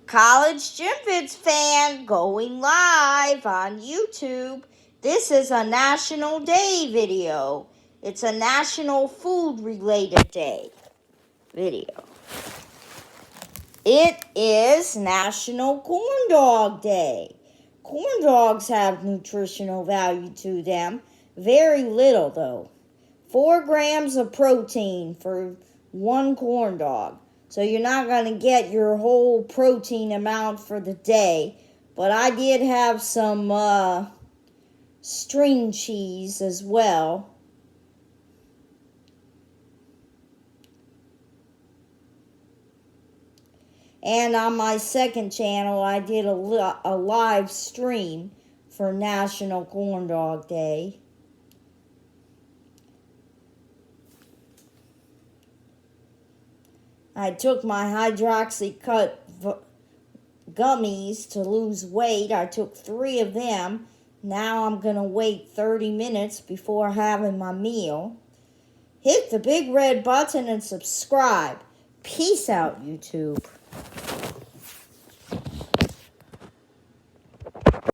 College Gym Fits fan going live on YouTube. This is a National Day video. It's a National Food Related Day video. It is National Corn Dog Day. Corn dogs have nutritional value to them. Very little though. 4 grams of protein for one corn dog. So you're not going to get your whole protein amount for the day. But I did have some string cheese as well. And on my second channel, I did a live stream for National Corn Dog Day. I took my Hydroxycut gummies to lose weight. I took 3 of them. Now I'm going to wait 30 minutes before having my meal. Hit the big red button and subscribe. Peace out, YouTube.